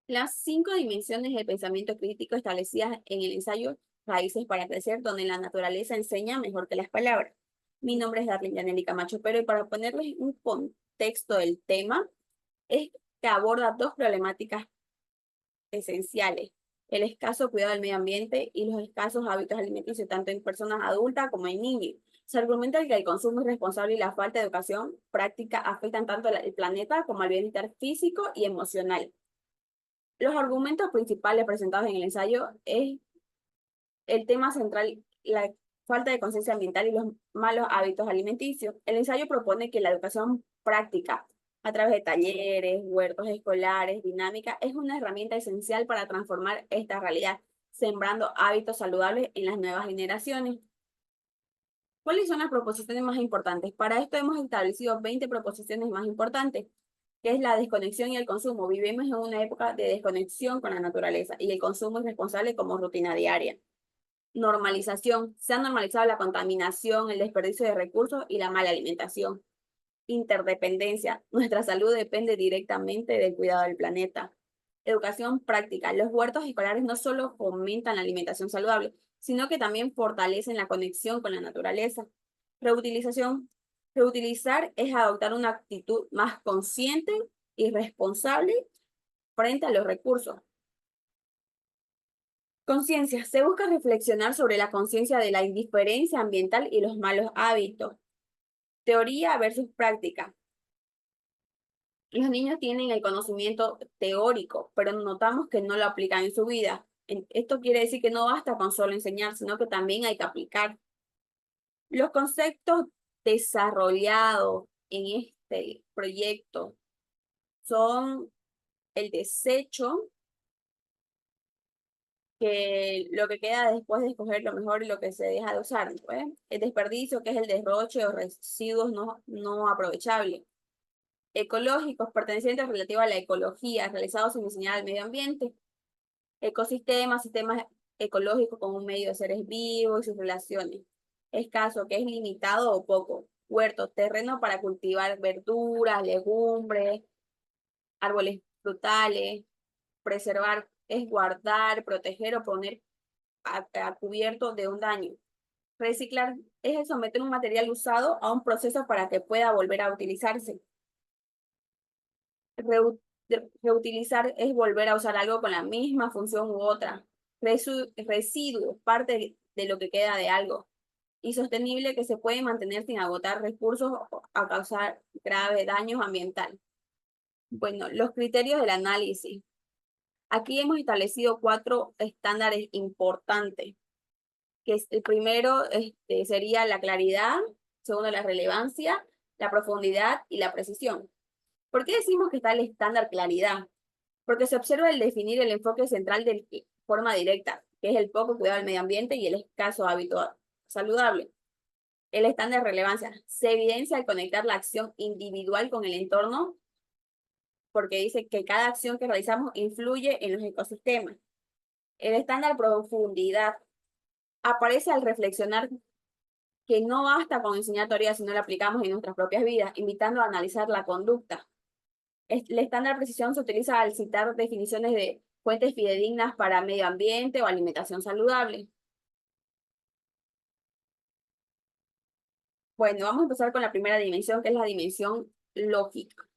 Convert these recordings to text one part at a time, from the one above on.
Las 5 dimensiones del pensamiento crítico establecidas en el ensayo Raíces para Crecer, donde la naturaleza enseña mejor que las palabras. Mi nombre es Darlene Yaneli Camacho, pero para ponerles un contexto del tema, es que aborda dos problemáticas esenciales: el escaso cuidado del medio ambiente y los escasos hábitos alimenticios, tanto en personas adultas como en niños. Se argumenta que el consumo irresponsable y la falta de educación práctica afectan tanto al planeta como al bienestar físico y emocional. Los argumentos principales presentados en el ensayo es el tema central, la falta de conciencia ambiental y los malos hábitos alimenticios. El ensayo propone que la educación práctica a través de talleres, huertos escolares, dinámica, es una herramienta esencial para transformar esta realidad, sembrando hábitos saludables en las nuevas generaciones. ¿Cuáles son las proposiciones más importantes? Para esto hemos establecido 20 proposiciones más importantes, que es la desconexión y el consumo. Vivimos en una época de desconexión con la naturaleza y el consumo es responsable como rutina diaria. Normalización. Se ha normalizado la contaminación, el desperdicio de recursos y la mala alimentación. Interdependencia. Nuestra salud depende directamente del cuidado del planeta. Educación práctica. Los huertos escolares no solo fomentan la alimentación saludable, sino que también fortalecen la conexión con la naturaleza. Reutilización. Reutilizar es adoptar una actitud más consciente y responsable frente a los recursos. Conciencia. Se busca reflexionar sobre la conciencia de la indiferencia ambiental y los malos hábitos. Teoría versus práctica. Los niños tienen el conocimiento teórico, pero notamos que no lo aplican en su vida. Esto quiere decir que no basta con solo enseñar, sino que también hay que aplicar. Los conceptos desarrollados en este proyecto son el desecho, que lo que queda después de escoger lo mejor y lo que se deja de usar, pues. El desperdicio, que es el derroche o residuos no aprovechables. Ecológicos, pertenecientes relativos a la ecología, realizados sin enseñar al medio ambiente. Ecosistemas, sistemas ecológicos con un medio de seres vivos y sus relaciones. Escaso, que es limitado o poco. Huertos, terreno para cultivar verduras, legumbres, árboles frutales. Preservar es guardar, proteger o poner a cubierto de un daño. Reciclar es someter un material usado a un proceso para que pueda volver a utilizarse. Reutilizar es volver a usar algo con la misma función u otra. Residuo, parte de lo que queda de algo. Y sostenible, que se puede mantener sin agotar recursos o a causar graves daños ambientales. Bueno, los criterios del análisis. Aquí hemos establecido 4 estándares importantes, que es el primero sería la claridad, segundo la relevancia, la profundidad y la precisión. ¿Por qué decimos que está el estándar claridad? Porque se observa el definir el enfoque central de forma directa, que es el poco cuidado del medio ambiente y el escaso hábito saludable. El estándar de relevancia se evidencia al conectar la acción individual con el entorno, porque dice que cada acción que realizamos influye en los ecosistemas. El estándar profundidad aparece al reflexionar que no basta con enseñar teoría si no la aplicamos en nuestras propias vidas, invitando a analizar la conducta. El estándar de precisión se utiliza al citar definiciones de fuentes fidedignas para medio ambiente o alimentación saludable. Bueno, vamos a empezar con la primera dimensión, que es la dimensión lógica.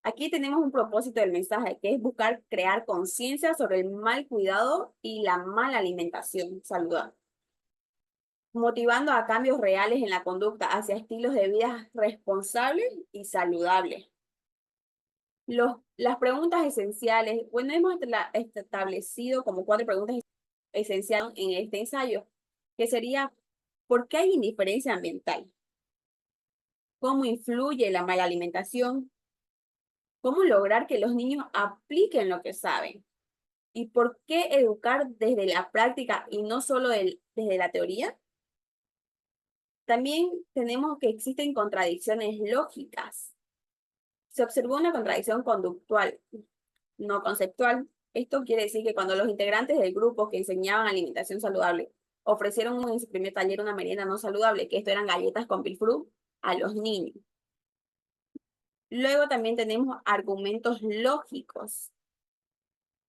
Aquí tenemos un propósito del mensaje, que es buscar crear conciencia sobre el mal cuidado y la mala alimentación saludable, motivando a cambios reales en la conducta hacia estilos de vida responsables y saludables. Las preguntas esenciales, bueno, hemos establecido como 4 preguntas esenciales en este ensayo, que sería: ¿por qué hay indiferencia ambiental? ¿Cómo influye la mala alimentación? ¿Cómo lograr que los niños apliquen lo que saben? ¿Y por qué educar desde la práctica y no solo desde la teoría? También tenemos que existen contradicciones lógicas. Se observó una contradicción conductual, no conceptual. Esto quiere decir que cuando los integrantes del grupo que enseñaban alimentación saludable ofrecieron en su primer taller una merienda no saludable, que esto eran galletas con pilfrú, a los niños. Luego también tenemos argumentos lógicos.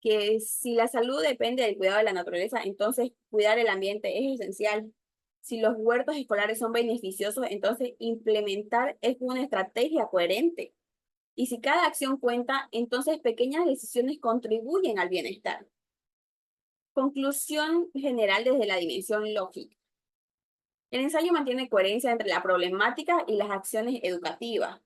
que si la salud depende del cuidado de la naturaleza, entonces cuidar el ambiente es esencial. Si los huertos escolares son beneficiosos, entonces implementar es una estrategia coherente. Y si cada acción cuenta, entonces pequeñas decisiones contribuyen al bienestar. Conclusión general desde la dimensión lógica. El ensayo mantiene coherencia entre la problemática y las acciones educativas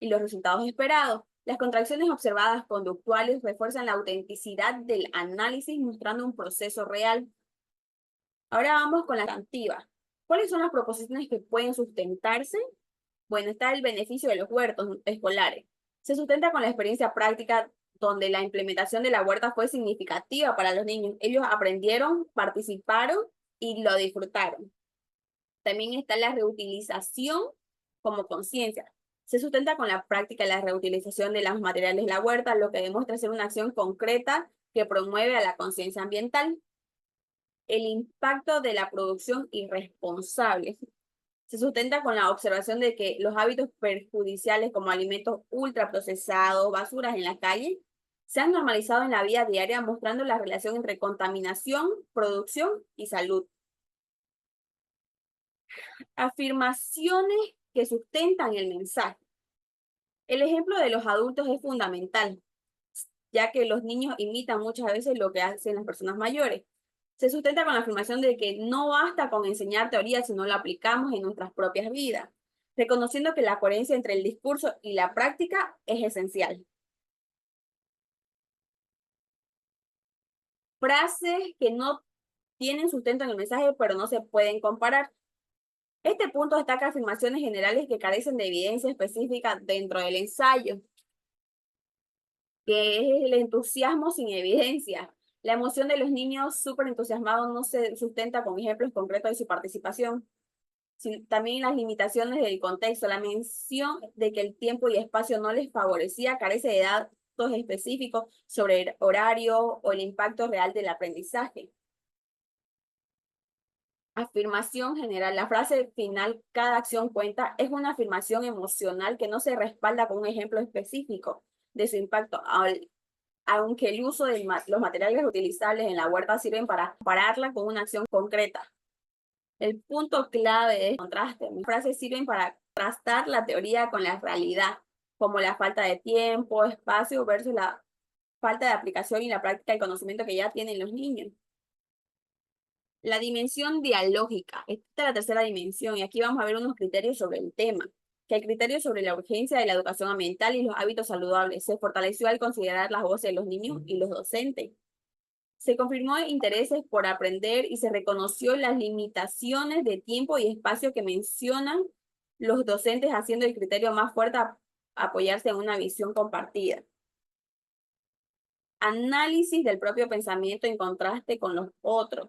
y los resultados esperados. Las contracciones observadas conductuales refuerzan la autenticidad del análisis mostrando un proceso real. Ahora vamos con la sustantiva. ¿Cuáles son las proposiciones que pueden sustentarse? Bueno, está el beneficio de los huertos escolares. Se sustenta con la experiencia práctica donde la implementación de la huerta fue significativa para los niños. Ellos aprendieron, participaron y lo disfrutaron. También está la reutilización como conciencia. Se sustenta con la práctica de la reutilización de los materiales de la huerta, lo que demuestra ser una acción concreta que promueve a la conciencia ambiental. El impacto de la producción irresponsable. Se sustenta con la observación de que los hábitos perjudiciales como alimentos ultraprocesados, basuras en la calle, se han normalizado en la vida diaria, mostrando la relación entre contaminación, producción y salud. Afirmaciones que sustentan el mensaje. El ejemplo de los adultos es fundamental, ya que los niños imitan muchas veces lo que hacen las personas mayores. Se sustenta con la afirmación de que no basta con enseñar teoría, sino la aplicamos en nuestras propias vidas, reconociendo que la coherencia entre el discurso y la práctica es esencial. Frases que no tienen sustento en el mensaje, pero no se pueden comparar. Este punto destaca afirmaciones generales que carecen de evidencia específica dentro del ensayo, que es el entusiasmo sin evidencia. La emoción de los niños súper entusiasmados no se sustenta con ejemplos concretos de su participación. También las limitaciones del contexto, la mención de que el tiempo y espacio no les favorecía, carece de datos específicos sobre el horario o el impacto real del aprendizaje. Afirmación general. La frase final, cada acción cuenta, es una afirmación emocional que no se respalda con un ejemplo específico de su impacto, aunque el uso de los materiales reutilizables en la huerta sirven para compararla con una acción concreta. El punto clave es contraste. Mis frases sirven para contrastar la teoría con la realidad, como la falta de tiempo, espacio versus la falta de aplicación y la práctica del conocimiento que ya tienen los niños. La dimensión dialógica. Esta es la tercera dimensión y aquí vamos a ver unos criterios sobre el tema. Que el criterio sobre la urgencia de la educación ambiental y los hábitos saludables se fortaleció al considerar las voces de los niños y los docentes. Se confirmó intereses por aprender y se reconoció las limitaciones de tiempo y espacio que mencionan los docentes, haciendo el criterio más fuerte a apoyarse en una visión compartida. Análisis del propio pensamiento en contraste con los otros.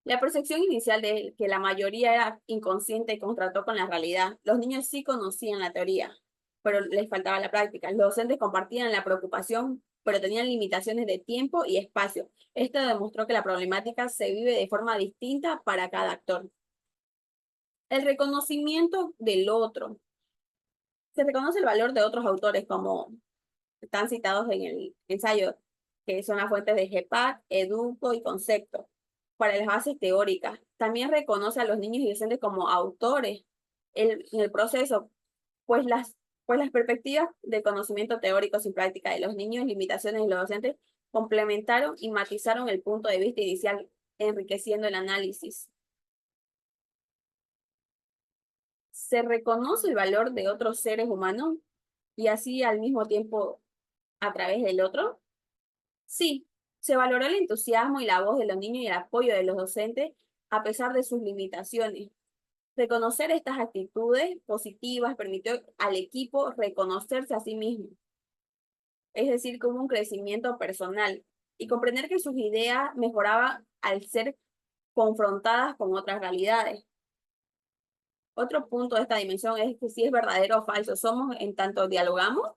La percepción inicial de que la mayoría era inconsciente contrastó con la realidad. Los niños sí conocían la teoría, pero les faltaba la práctica. Los docentes compartían la preocupación, pero tenían limitaciones de tiempo y espacio. Esto demostró que la problemática se vive de forma distinta para cada actor. El reconocimiento del otro. Se reconoce el valor de otros autores, como están citados en el ensayo, que son las fuentes de GEPAC, Educo y Concepto, para las bases teóricas. También reconoce a los niños y docentes como autores en el proceso, pues las perspectivas de conocimiento teórico sin práctica de los niños, limitaciones de los docentes, complementaron y matizaron el punto de vista inicial, enriqueciendo el análisis. Se reconoce el valor de otros seres humanos y así al mismo tiempo a través del otro. Sí, se valoró el entusiasmo y la voz de los niños y el apoyo de los docentes a pesar de sus limitaciones. Reconocer estas actitudes positivas permitió al equipo reconocerse a sí mismo, es decir, como un crecimiento personal y comprender que sus ideas mejoraban al ser confrontadas con otras realidades. Otro punto de esta dimensión es que si es verdadero o falso, somos en tanto dialogamos,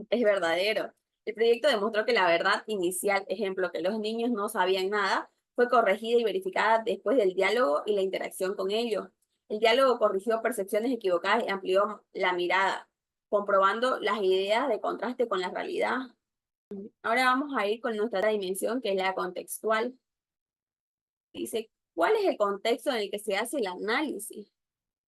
es verdadero. El proyecto demostró que la verdad inicial, ejemplo, que los niños no sabían nada, fue corregida y verificada después del diálogo y la interacción con ellos. El diálogo corrigió percepciones equivocadas y amplió la mirada, comprobando las ideas de contraste con la realidad. Ahora vamos a ir con nuestra otra dimensión, que es la contextual. Dice, ¿cuál es el contexto en el que se hace el análisis?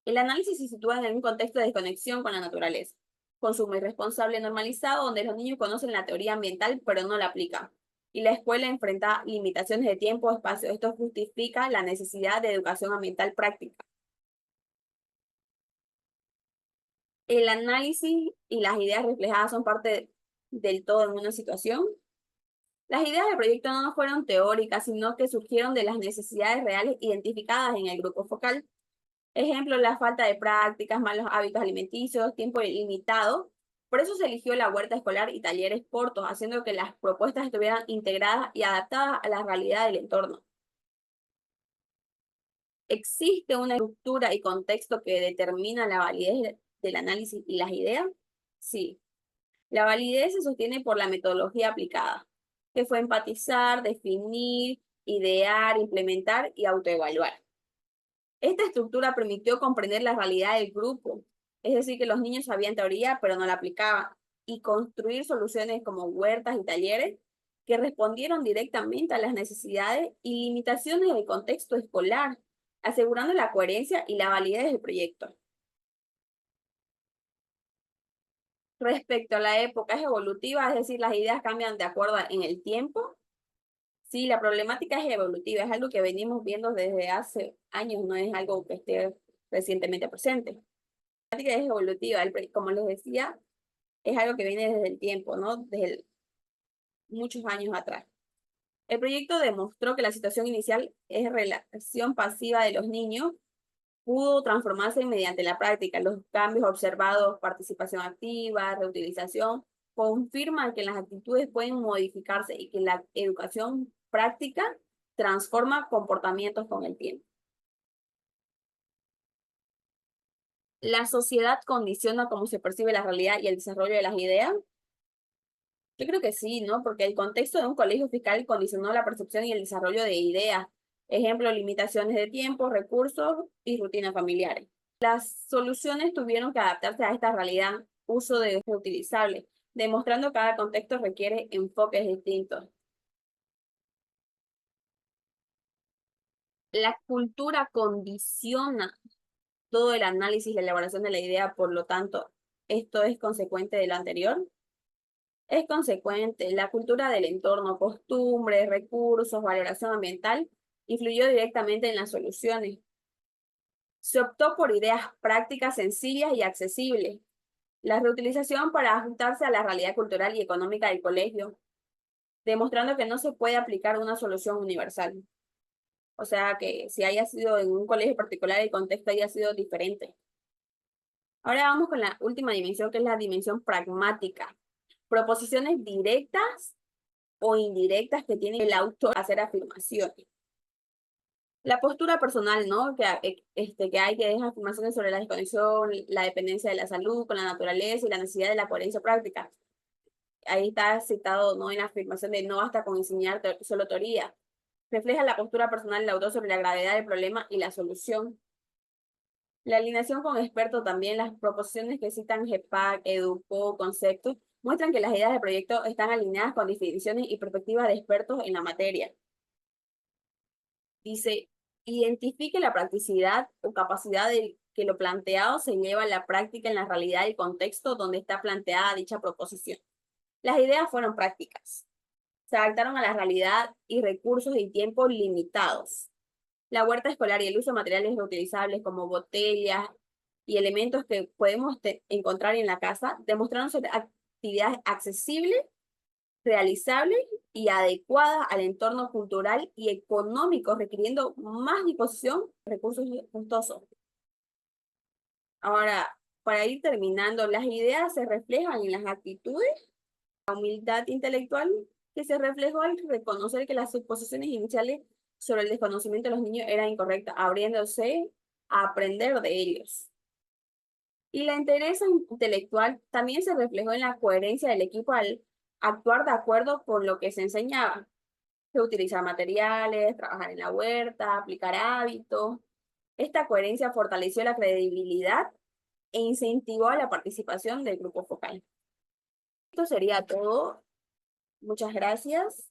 El análisis se sitúa en un contexto de desconexión con la naturaleza. Consumo irresponsable normalizado, donde los niños conocen la teoría ambiental, pero no la aplican. Y la escuela enfrenta limitaciones de tiempo o espacio. Esto justifica la necesidad de educación ambiental práctica. El análisis y las ideas reflejadas son parte del todo en una situación. Las ideas del proyecto no fueron teóricas, sino que surgieron de las necesidades reales identificadas en el grupo focal. Ejemplo, la falta de prácticas, malos hábitos alimenticios, tiempo limitado. Por eso se eligió la huerta escolar y talleres cortos, haciendo que las propuestas estuvieran integradas y adaptadas a la realidad del entorno. ¿Existe una estructura y contexto que determina la validez del análisis y las ideas? Sí. La validez se sostiene por la metodología aplicada, que fue empatizar, definir, idear, implementar y autoevaluar. Esta estructura permitió comprender la realidad del grupo, es decir, que los niños sabían teoría pero no la aplicaban, y construir soluciones como huertas y talleres que respondieron directamente a las necesidades y limitaciones del contexto escolar, asegurando la coherencia y la validez del proyecto. Respecto a la época, es evolutiva, es decir, las ideas cambian de acuerdo en el tiempo. Sí, la problemática es evolutiva, es algo que venimos viendo desde hace años, no es algo que esté recientemente presente. La problemática es evolutiva, como les decía, es algo que viene desde el tiempo, ¿no? Desde muchos años atrás. El proyecto demostró que la situación inicial es relación pasiva de los niños, pudo transformarse mediante la práctica. Los cambios observados, participación activa, reutilización, confirman que las actitudes pueden modificarse y que la educación práctica transforma comportamientos con el tiempo. La sociedad condiciona cómo se percibe la realidad y el desarrollo de las ideas. Yo creo que sí, ¿no? Porque el contexto de un colegio fiscal condicionó la percepción y el desarrollo de ideas. Ejemplo, limitaciones de tiempo, recursos y rutinas familiares. Las soluciones tuvieron que adaptarse a esta realidad, uso de reutilizables, demostrando que cada contexto requiere enfoques distintos. La cultura condiciona todo el análisis y la elaboración de la idea, por lo tanto, esto es consecuente de lo anterior. Es consecuente, la cultura del entorno, costumbres, recursos, valoración ambiental, influyó directamente en las soluciones. Se optó por ideas prácticas, sencillas y accesibles. La reutilización para ajustarse a la realidad cultural y económica del colegio, demostrando que no se puede aplicar una solución universal. O sea que si haya sido en un colegio particular, el contexto haya sido diferente. Ahora vamos con la última dimensión, que es la dimensión pragmática. Proposiciones directas o indirectas que tiene el autor a hacer afirmaciones. La postura personal, ¿no? Que hay que dejar afirmaciones sobre la desconexión, la dependencia de la salud con la naturaleza y la necesidad de la coherencia práctica. Ahí está citado, ¿no? En la afirmación de no basta con enseñar solo teoría. Refleja la postura personal del autor sobre la gravedad del problema y la solución. La alineación con expertos también, las proposiciones que citan GEPAC, EDUCO, conceptos, muestran que las ideas del proyecto están alineadas con definiciones y perspectivas de expertos en la materia. Dice, identifique la practicidad o capacidad de que lo planteado se lleva a la práctica en la realidad y contexto donde está planteada dicha proposición. Las ideas fueron prácticas. Se adaptaron a la realidad y recursos y tiempos limitados. La huerta escolar y el uso de materiales reutilizables como botellas y elementos que podemos encontrar en la casa demostraron ser actividades accesibles, realizables y adecuadas al entorno cultural y económico, requiriendo más disposición de recursos costosos. Ahora, para ir terminando, las ideas se reflejan en las actitudes, la humildad intelectual que se reflejó al reconocer que las suposiciones iniciales sobre el desconocimiento de los niños eran incorrectas, abriéndose a aprender de ellos. Y la entereza intelectual también se reflejó en la coherencia del equipo al actuar de acuerdo con lo que se enseñaba. Reutilizar materiales, trabajar en la huerta, aplicar hábitos. Esta coherencia fortaleció la credibilidad e incentivó a la participación del grupo focal. Esto sería todo. Muchas gracias.